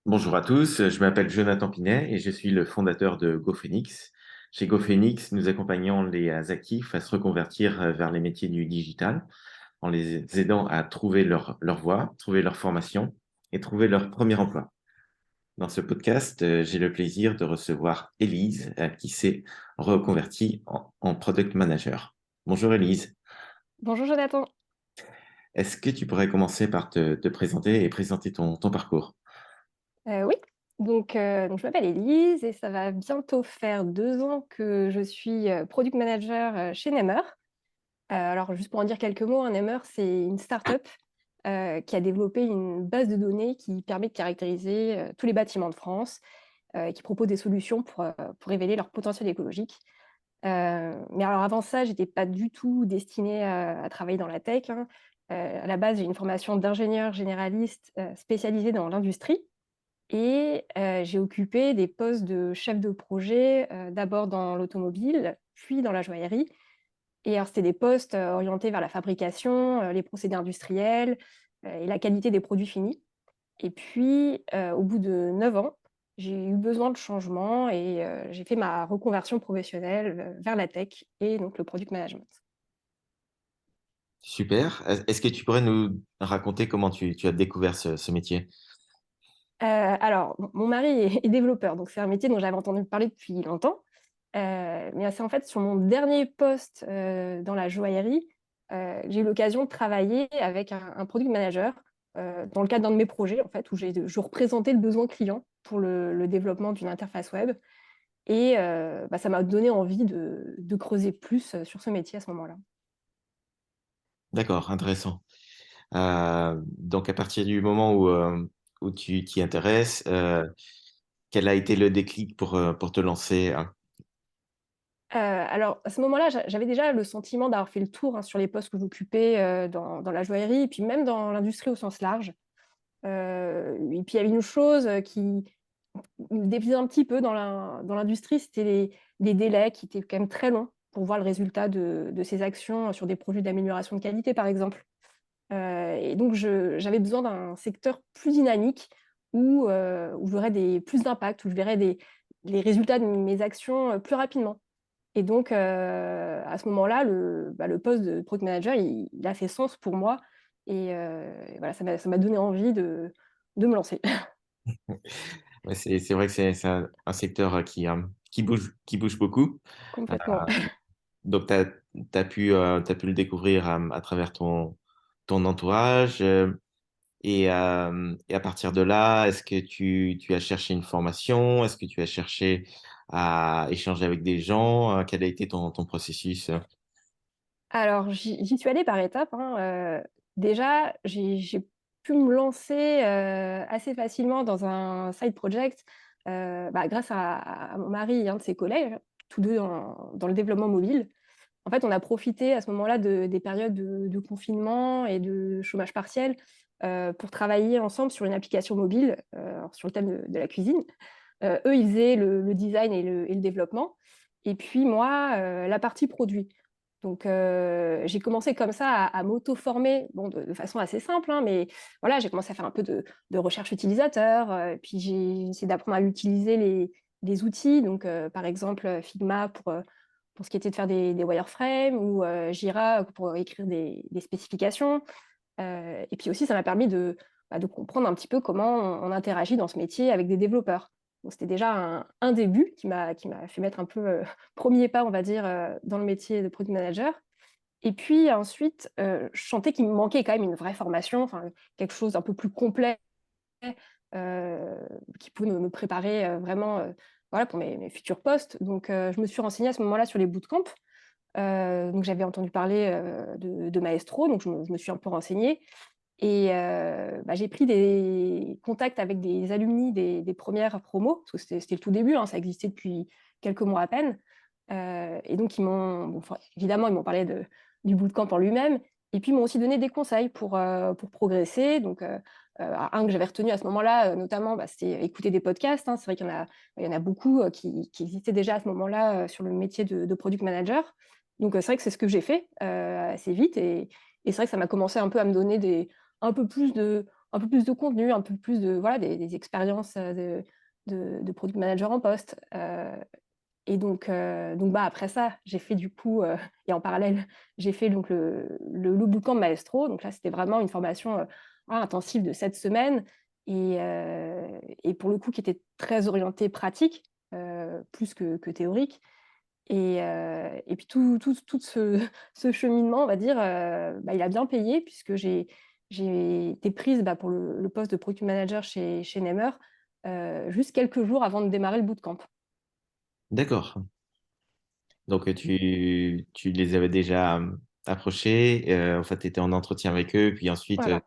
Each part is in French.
Bonjour à tous, je m'appelle Jonathan Pinet et je suis le fondateur de GoPhoenix. Chez GoPhoenix, nous accompagnons les actifs à se reconvertir vers les métiers du digital en les aidant à trouver leur voie, trouver leur formation et trouver leur premier emploi. Dans ce podcast, j'ai le plaisir de recevoir Élise qui s'est reconvertie en product manager. Bonjour Élise, Bonjour Jonathan. est-ce que tu pourrais commencer par te présenter et présenter ton parcours? Oui, donc je m'appelle Élise et ça va bientôt faire 2 ans que je suis, product manager, chez Nemer. Alors juste pour en dire quelques mots, hein, Nemer, c'est une start-up, qui a développé une base de données qui permet de caractériser, tous les bâtiments de France, et qui propose des solutions pour révéler leur potentiel écologique. Mais alors avant ça, j'étais pas du tout destinée à travailler dans la tech, hein. À la base, j'ai une formation d'ingénieur généraliste, spécialisée dans l'industrie. Et j'ai occupé des postes de chef de projet, d'abord dans l'automobile, puis dans la joaillerie. Et alors c'était des postes, orientés vers la fabrication, les procédés industriels, et la qualité des produits finis. Et puis, au bout de 9 ans, j'ai eu besoin de changement et j'ai fait ma reconversion professionnelle, vers la tech et donc le product management. Super. Est-ce que tu pourrais nous raconter comment tu as découvert ce métier? Alors mon mari est développeur, donc c'est un métier dont j'avais entendu parler depuis longtemps. Mais c'est en fait sur mon dernier poste, dans la joaillerie, j'ai eu l'occasion de travailler avec un product manager, dans le cadre d'un de mes projets en fait, où je représentais le besoin client pour le développement d'une interface web et ça m'a donné envie de creuser plus, sur ce métier à ce moment-là. D'accord, intéressant. Donc, à partir du moment où tu t'y intéresses, quel a été le déclic pour te lancer, hein? Alors à ce moment-là, j'avais déjà le sentiment d'avoir fait le tour, hein, sur les postes que j'occupais, dans la joaillerie et puis même dans l'industrie au sens large. Et puis il y avait une chose, qui me déplaisait un petit peu dans l'industrie, c'était les délais qui étaient quand même très longs pour voir le résultat de ces actions sur des projets d'amélioration de qualité, par exemple. Et donc j'avais besoin d'un secteur plus dynamique où j'aurais plus d'impact, où je verrais les résultats de mes actions, plus rapidement. Et donc à ce moment-là, le poste de product manager, il a fait sens pour moi et voilà, ça m'a donné envie de me lancer. Ouais, c'est vrai que c'est un secteur qui bouge beaucoup. Euh, Complètement. donc, t'as pu le découvrir à travers ton entourage. Et à partir de là, est-ce que tu as cherché une formation? Est-ce que tu as cherché à échanger avec des gens? Quel a été ton processus? Alors j'y suis allée par étapes, hein, déjà j'ai pu me lancer, assez facilement dans un side project, grâce à mon mari et un de ses collègues, tous 2 dans le développement mobile. En fait, on a profité à ce moment-là des périodes de confinement et de chômage partiel, pour travailler ensemble sur une application mobile, alors sur le thème de la cuisine. Eux, ils faisaient le design et le développement et puis moi, la partie produit. Donc j'ai commencé comme ça à m'auto-former, bon de façon assez simple, hein, mais voilà, j'ai commencé à faire un peu de recherche utilisateur, puis j'ai essayé d'apprendre à utiliser les outils, donc par exemple, Figma pour ce qui était de faire des wireframes ou Jira pour écrire des spécifications. Et puis aussi ça m'a permis de comprendre un petit peu comment on interagit dans ce métier avec des développeurs. Donc c'était déjà un début qui m'a fait mettre un peu, 1er pas, on va dire, dans le métier de product manager. Et puis ensuite, je sentais qu'il me manquait quand même une vraie formation, enfin quelque chose d'un peu plus complet, qui pouvait me préparer, vraiment, voilà pour mes futurs postes. Donc je me suis renseignée à ce moment-là sur les bootcamps. Donc j'avais entendu parler, de Maestro, donc je me suis un peu renseignée et j'ai pris des contacts avec des alumni des 1res promos, parce que c'était le tout début, hein, ça existait depuis quelques mois à peine. Et donc ils m'ont bon, enfin, évidemment, ils m'ont parlé du bootcamp en lui-même et puis ils m'ont aussi donné des conseils pour progresser. Donc un que j'avais retenu à ce moment-là, notamment, c'était écouter des podcasts, hein. C'est vrai qu'il y en a beaucoup, qui existaient déjà à ce moment-là, sur le métier de product manager. Donc c'est vrai que c'est ce que j'ai fait, assez vite et c'est vrai que ça m'a commencé un peu à me donner un peu plus un peu plus de contenu, un peu plus de voilà, des expériences, de product manager en poste, et donc bah, après ça, j'ai fait du coup, et en parallèle, j'ai fait donc le bootcamp Maestro. Donc là, c'était vraiment une formation, voilà, intensive de 7 semaines et pour le coup qui était très orientée pratique, plus que théorique et puis tout ce ce cheminement, on va dire, bah, il a bien payé puisque j'ai été prise, bah, pour le poste de product manager chez Nemer, juste quelques jours avant de démarrer le bootcamp. D'accord. Donc, tu les avais déjà approchés, en fait, tu étais en entretien avec eux, puis ensuite, Voilà.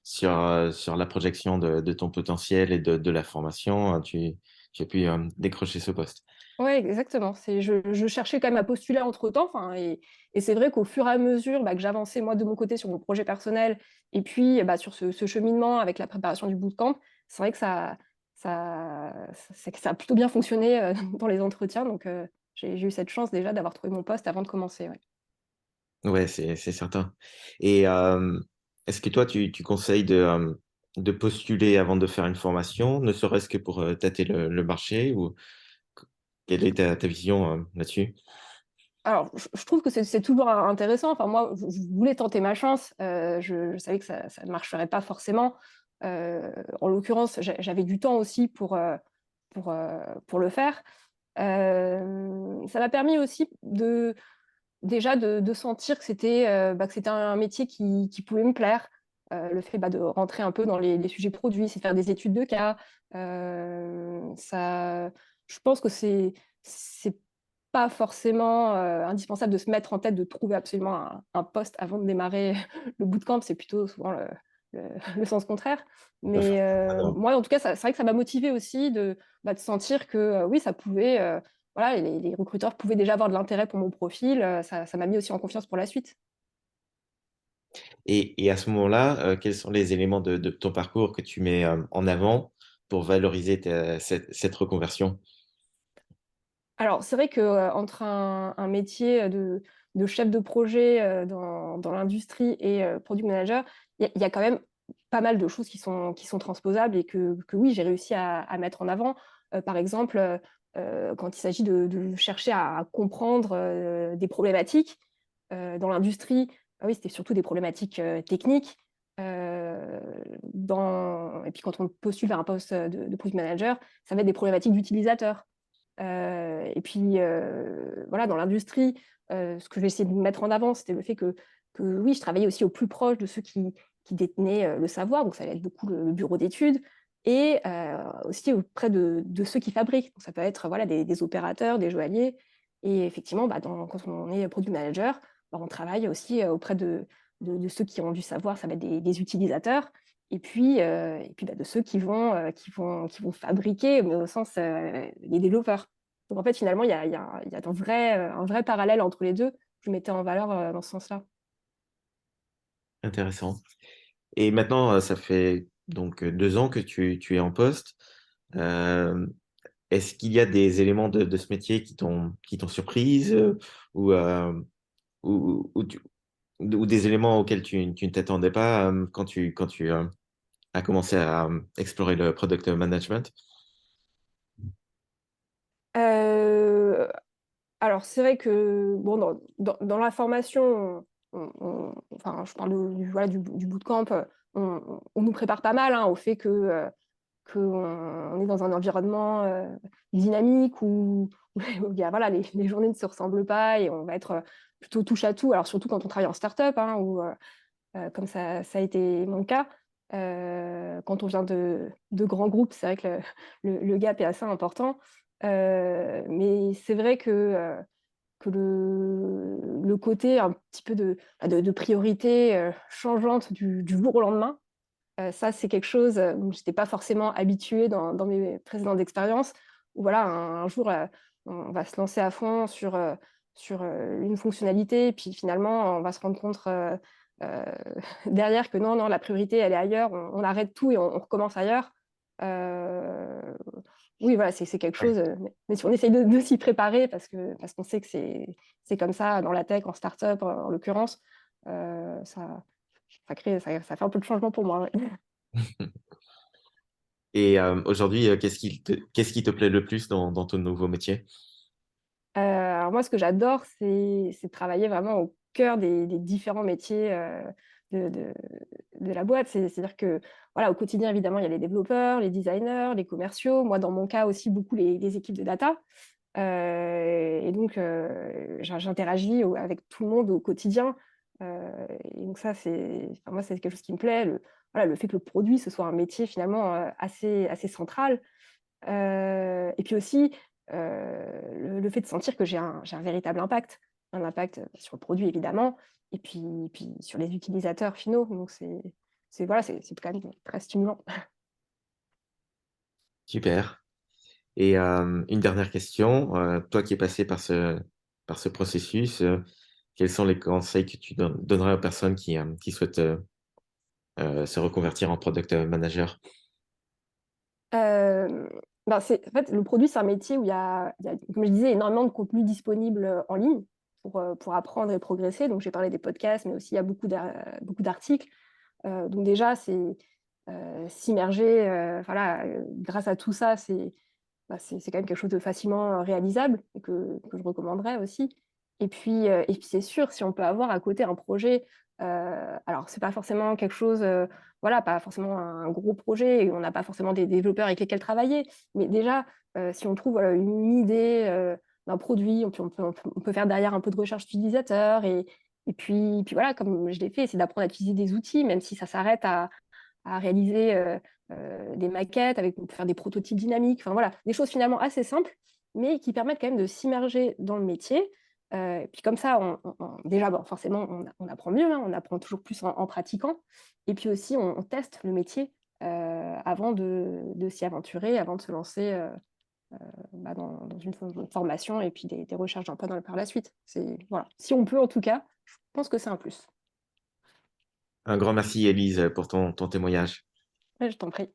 sur la projection de ton potentiel et de la formation, tu as pu décrocher ce poste. Ouais, exactement. C'est je cherchais quand même à postuler entre-temps, enfin et c'est vrai qu'au fur et à mesure, bah, que j'avançais moi de mon côté sur mon projet personnel et puis, bah, sur ce cheminement avec la préparation du bootcamp, c'est vrai que ça a plutôt bien fonctionné, dans les entretiens donc j'ai eu cette chance déjà d'avoir trouvé mon poste avant de commencer, ouais. Ouais, c'est certain. Et est-ce que toi, tu conseilles de postuler avant de faire une formation, ne serait-ce que pour tâter le marché, ou quelle est ta vision là-dessus? Alors, je trouve que c'est toujours intéressant. Enfin, moi, je voulais tenter ma chance. Je savais que ça ne marcherait pas forcément. En l'occurrence, j'avais du temps aussi pour le faire. Ça m'a permis aussi déjà de sentir que bah, que c'était un métier qui pouvait me plaire. Le fait, bah, de rentrer un peu dans les sujets produits, c'est faire des études de cas. Ça je pense que c'est pas forcément, indispensable de se mettre en tête de trouver absolument un poste avant de démarrer le bootcamp. C'est plutôt souvent le le sens contraire. Pas Mais, forcément, non. moi, en tout cas, c'est vrai que ça m'a motivée aussi bah, de sentir que, oui, ça pouvait, voilà, les recruteurs pouvaient déjà avoir de l'intérêt pour mon profil, ça m'a mis aussi en confiance pour la suite. Et à ce moment-là, quels sont les éléments de ton parcours que tu mets en avant pour valoriser cette reconversion? Alors, c'est vrai que, entre un métier, de chef de projet, dans l'industrie et product manager, il y a quand même pas mal de choses qui sont transposables et que oui, j'ai réussi à mettre en avant. Par exemple, quand il s'agit de chercher à comprendre, des problématiques, dans l'industrie, bah oui, c'était surtout des problématiques, techniques. Heu, et puis quand on postule vers un poste, de product manager, ça va être des problématiques d'utilisateurs. Et puis, voilà, dans l'industrie, ce que j'ai essayé de mettre en avant, c'était le fait que oui, je travaillais aussi au plus proche de ceux qui détenaient, le savoir, donc ça va être beaucoup le bureau d'études et aussi auprès de ceux qui fabriquent. Donc ça peut être, voilà, des opérateurs, des joailliers et effectivement, bah, quand on est product manager, bah, on travaille aussi, auprès de ceux qui ont du savoir, ça va être des utilisateurs et puis, bah, de ceux qui vont fabriquer, mais au sens, les développeurs. Donc en fait, finalement, il y a un vrai parallèle entre les 2. Je mettais en valeur, dans ce sens-là. Intéressant. Et maintenant, ça fait donc 2 ans que tu es en poste. Euh, Est-ce qu'il y a des éléments de ce métier qui t'ont surprise, ou, ou des éléments auxquels tu ne t'attendais pas quand tu as commencé à explorer le product management? Heu, alors c'est vrai que bon, dans la formation, enfin, je parle voilà, du bootcamp, on nous prépare pas mal, hein, au fait qu'on est dans un environnement, dynamique où il y a voilà, les journées ne se ressemblent pas et on va être, plutôt touche à tout. Alors surtout quand on travaille en start-up, hein, comme ça a été mon cas. Quand on vient de grands groupes, c'est vrai que le gap est assez important. Mais c'est vrai que le côté un petit peu de priorité, changeante du jour au lendemain, ça, c'est quelque chose, où j'étais pas forcément habituée dans mes précédentes expériences, où voilà, un jour, on va se lancer à fond sur une fonctionnalité et puis finalement, on va se rendre compte, heu, derrière que non, non, la priorité, elle est ailleurs, on arrête tout et on recommence ailleurs. Heu, oui, voilà, c'est quelque Ouais. chose, mais si on essaye de s'y préparer parce qu'on sait que c'est comme ça dans la tech, en start-up, en l'occurrence, ça fait un peu de changement pour moi, ouais. Et aujourd'hui, qu'est-ce qui te plaît le plus dans ton nouveau métier? Alors moi, ce que j'adore, c'est de travailler vraiment au cœur des différents métiers, de de de la boîte. C'est-à-dire que, voilà, au quotidien, évidemment, il y a les développeurs, les designers, les commerciaux. Moi, dans mon cas aussi, beaucoup les équipes de data. Et donc j'interagis avec tout le monde au quotidien. Et donc ça, enfin moi, c'est quelque chose qui me plaît. Voilà, le fait que le produit, ce soit un métier finalement, assez central. Et puis aussi, le fait de sentir que j'ai un véritable impact. Un impact, sur le produit évidemment et puis sur les utilisateurs finaux. Donc voilà, c'est quand même très stimulant. Super. Et une dernière question, toi qui es passé par ce processus, quels sont les conseils que tu donnerais aux personnes qui souhaitent se reconvertir en product manager? Hem, en fait, le produit, c'est un métier où il y a, comme je disais, énormément de contenu disponible, en ligne pour apprendre et progresser. Donc j'ai parlé des podcasts, mais aussi il y a beaucoup d'articles. Donc déjà, s'immerger, voilà, grâce à tout ça, c'est quand même quelque chose de facilement, réalisable et que je recommanderais aussi. Et puis c'est sûr, si on peut avoir à côté un projet, alors c'est pas forcément quelque chose, voilà, pas forcément un gros projet et on n'a pas forcément des développeurs avec lesquels travailler. Mais déjà, si on trouve, voilà, une idée, d'un produit, on peut faire derrière un peu de recherche utilisateur et puis voilà, comme je l'ai fait, c'est d'apprendre à utiliser des outils, même si ça s'arrête à réaliser, des maquettes avec on peut faire des prototypes dynamiques, enfin voilà, des choses finalement assez simples, mais qui permettent quand même de s'immerger dans le métier. Et puis comme ça, on déjà, bon, forcément, on apprend mieux, hein, on apprend toujours plus en pratiquant. Et puis aussi, on teste le métier, avant de s'y aventurer, avant de se lancer, dans une formation et puis des recherches d'emploi par la suite. C'est voilà, si on peut en tout cas, je pense que c'est un plus. Un grand merci, Élise, pour ton témoignage. Ouais, je t'en prie.